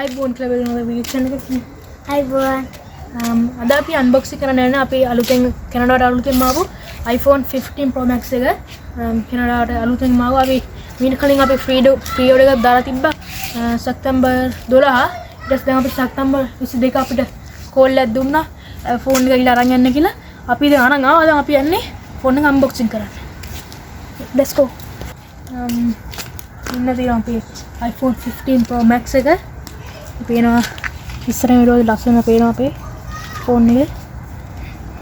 iPhone කියලා වෙන video එකක් iPhone අද අපි අන්බොක්සින් කරන්න යන අපි අලුතෙන් කැනඩාවට අලුතෙන් ආපු iPhone 15 Pro Max එක කැනඩාවට අලුතෙන් ආවා. අපි මීට කලින් අපි ෆ්‍රී ඕඩර් එකක් දාලා තිබ්බා සැප්තැම්බර් 12. ඊට පස්සේ දැන් අපි සැප්තැම්බර් 22 අපිට කෝල් එකක් දුන්නා ෆෝන් එක ගිහලා අරන් යන්න කියලා. අපි දැන් අරන් ආවා. දැන් අපි යන්නේ ෆෝන් එක අන්බොක්සින් කරන්න. Let's go. ඉන්න තියෙනවා අපි iPhone 15 Pro Max එක. පේනවා ඉස්සරහින් විදිහට ලස්සන පේනවා අපේ ෆෝන් එක.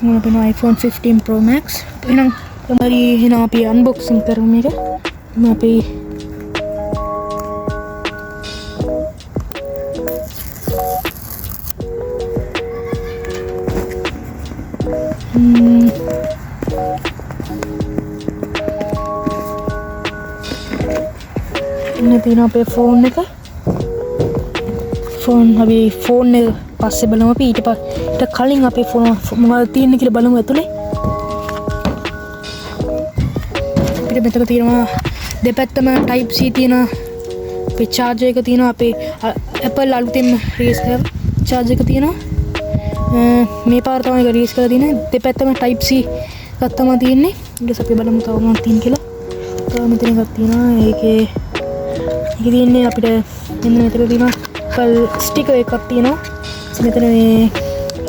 මම පේනවා iPhone 15 Pro Max. එහෙනම් තමයි එහෙනම් අපි අන්බොක්සින් කරමු මේක. මම අපි ini තියෙනවා අපේ ෆෝන් එක. අපි ෆෝන් එක පස්සේ බලමු. අපි ඊට කලින් අපේ ෆෝන් මොනවද තියෙන්නේ කියලා බලමු ඇතුලේ. අපිට මෙතන තියෙනවා දෙපැත්තම type C තියෙනවා. අපේ charger එක තියෙනවා. අපේ Apple අලුතෙන් රිලීස් කරපු charger එක තියෙනවා. මේ පාර තමයි ඒක රිලීස් කරලා තියෙන්නේ. දෙපැත්තම type C එකක් තමයි තියෙන්නේ. ඊට පස්සේ අපි බලමු තව මොනවද තියෙන්නේ කියලා. තව මෙතන එකක් තියෙනවා. ඒකේ තියෙන්නේ අපිට මෙන්න මෙතන තියෙනවා Apple sticker එකක් තියෙනවා. මෙතන මේ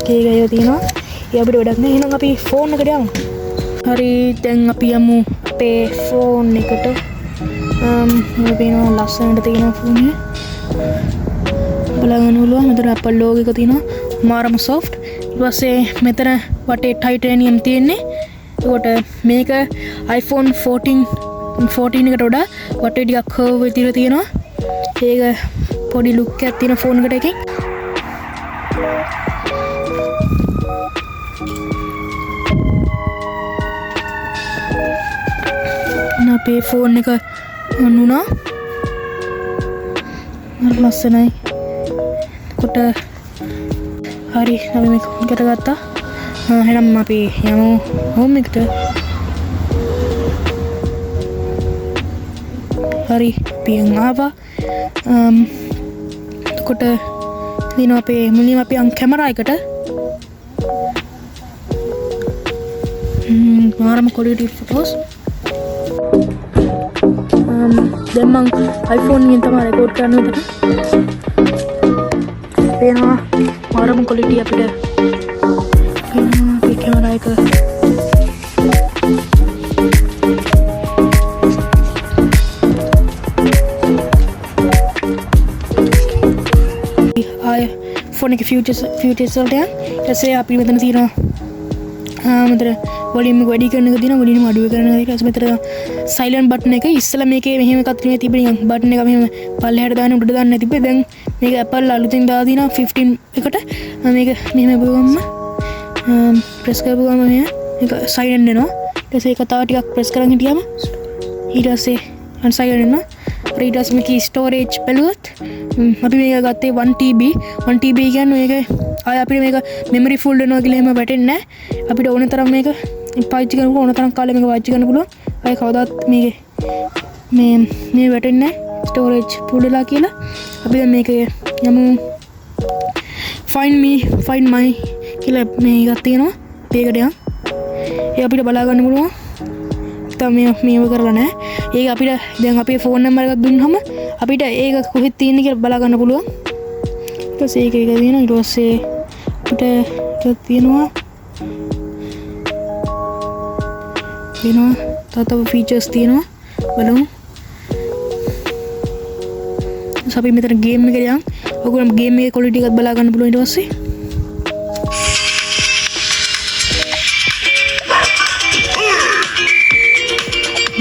කේක් එකක් තියෙනවා. ඒ අපිට වැඩක් නෑ. එහෙනම් අපි ෆෝන් එකට යමු. හරි දැන් අපි යමු අපේ ෆෝන් එකට. මේ පේනවා ලස්සනට තියෙන ෆෝන් එක. බලන්න පුළුවන්. මෙතන Apple logo එක තියෙනවා. මාරම soft. ඊට පස්සේ මෙතන වටේ titanium තියෙන්නේ. ඒකට මේක iPhone 14 එකට වඩා වටේ ටිකක් කර්ව් විදිහට තියෙනවා. ඒක පොඩි ලුක් එකක් තියෙන ෆෝන් එකට එකකින්. අපේ ෆෝන් එක ඔන් වුණා. ලස්සනයි. කොට හරි අපි මේක කරගත්තා. එහෙනම් අපි යමු හෝම් එකට. හරි පියන් ආවා. කොට දිනවා අපේ මුලින්ම අපි කැමරා එකට මාරම quality photos. දැන් මම iPhone එකෙන් තමයි රෙකෝඩ් කරන්න උදේ. පේනවා මාරම quality අපිට. පේනවා අපේ කැමරා එක. ෆෝන් එක ෆියුචර්ස් වලට යන. ඊට පස්සේ අපි මෙතන තියෙනවා මෙතන වොලියුම් එක වැඩි කරන එක තියෙනවා. වොලියුම් අඩු කරන එක. ඊට පස්සේ මෙතන සයිලන්ට් බටන් එක. ඉස්සෙල්ලා මේකේ මෙහෙම එකක් තියෙනවා. තිබෙන බටන් එක මෙහෙම පල්ලෙහාට දාන්න උඩට දාන්න තිබ්බේ. දැන් මේක Apple අලුතින් දාලා තියෙනවා 15 එකට. මේක මෙහෙම බලුවම ප්‍රෙස් කරපුවම මේක සයිලන්ට් වෙනවා. ඊට පස්සේ ඒක තව ටිකක් ප්‍රෙස් කරන් හිටියම ඊට පස්සේ අන්සයිලන්ට් වෙනවා. ඊට පස්සේ මේකේ ස්ටෝරේජ් බලුවොත් අපි මේක ගත්තේ 1TB කියන්නේ මේක ආය අපිට මේක මෙමරි ෆුල් වෙනවා කියලා එහෙම වැටෙන්නේ නැහැ. අපිට ඕන තරම් මේක පාවිච්චි කරන්න ඕන තරම් කාලෙ මේක පාවිච්චි කරන්න පුළුවන්. ආය කවදාත් මේක මේ වැටෙන්නේ නැහැ ස්ටෝරේජ් ෆුල් වෙලා කියලා. අපි දැන් මේක යමු find my කියලා මේකක් තියෙනවා. මේකට යන් ඒ අපිට බලා ගන්න පුළුවන්. තමයි මේව කරලා නැහැ. ඒක අපිට දැන් අපේ ෆෝන් නම්බර් එකක් දුන්නාම අපිට ඒක කොහෙද තියෙන්නේ කියලා බලා ගන්න පුළුවන්. ඊට පස්සේ ඒක තියෙනවා. ඊට පස්සේ අපිට ටිකක් තියෙනවා තව ෆීචර්ස් තියෙනවා. බලමු. අපි මෙතන ගේම් එකට යන්. ඔයගොල්ලෝ ගේම් එකේ ක්වොලිටි එකත් බලා ගන්න පුළුවන් ඊට පස්සේ.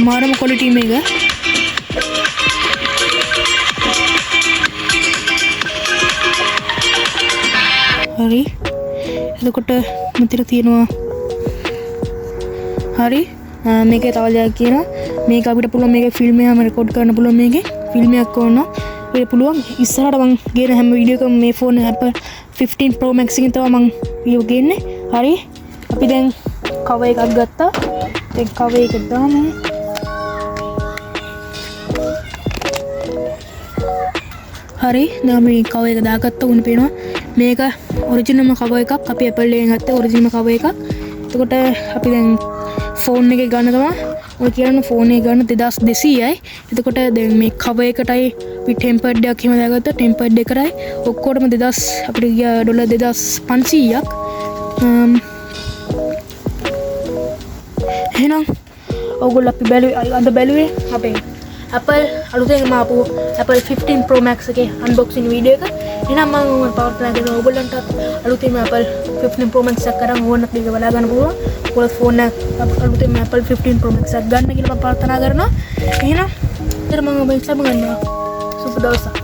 මාරම ක්වොලිටි මේක. හරි. එතකොට මෙතන තියෙනවා හරි මේකේ තව දෙයක් කියනවා. මේක අපිට පුළුවන් මේකේ ෆිල්ම් එකම රෙකෝඩ් කරන්න පුළුවන්. මේකේ ෆිල්ම් එකක් ඕන නම් අපිට පුළුවන්. ඉස්සරහට මම ගේන හැම වීඩියෝ එකම මේ ෆෝන් Apple 15 Pro Max එකෙන් තමයි මම වීඩියෝ ගේන්නේ. හරි අපි දැන් කවර් එකක් ගත්තා. දැන් කවර් එක දාමු. හරි දැන් අපි කව එක දාගත්ත උන් පේනවා මේක ඔරිජිනල්ම කව එකක් අපි Apple එකෙන් ගත්ත ඔරිජිනල් කව එකක් එතකොට අපි දැන් ෆෝන් එකේ ගන්න තමයි ඔය කියන ෆෝන් එක ගන්න 2200යි එතකොට දැන් මේ කව එකටයි අපි ටෙම්පර්ඩ් එකක් හිම දාගත්ත ටෙම්පර්ඩ් එකටයි ඔක්කොටම 2000 අපිට ගියා ඩොලර් 2500ක් එහෙනම් ඔයගොල්ලෝ අපි බැලුවේ අද බැලුවේ අපේ Apple අලුතෙන්ම ආපු Apple 15 Pro Max එකේ unboxing වීඩියෝ එක. එහෙනම් මම ප්‍රාර්ථනා කරනවා ඔයගොල්ලන්ට අලුතෙන්ම Apple 15 Pro Max එකක් කරන් ඕනත් මේක බලා ගන්න පුළුවන්. ඔයගොල්ලෝ ෆෝන් එක අලුතෙන්ම Apple 15 Pro Max එකක් ගන්න කියලා මම ප්‍රාර්ථනා කරනවා. එහෙනම් ඊට මම ඔබ ඉස්සම ගන්නවා. සුබ දවසක්.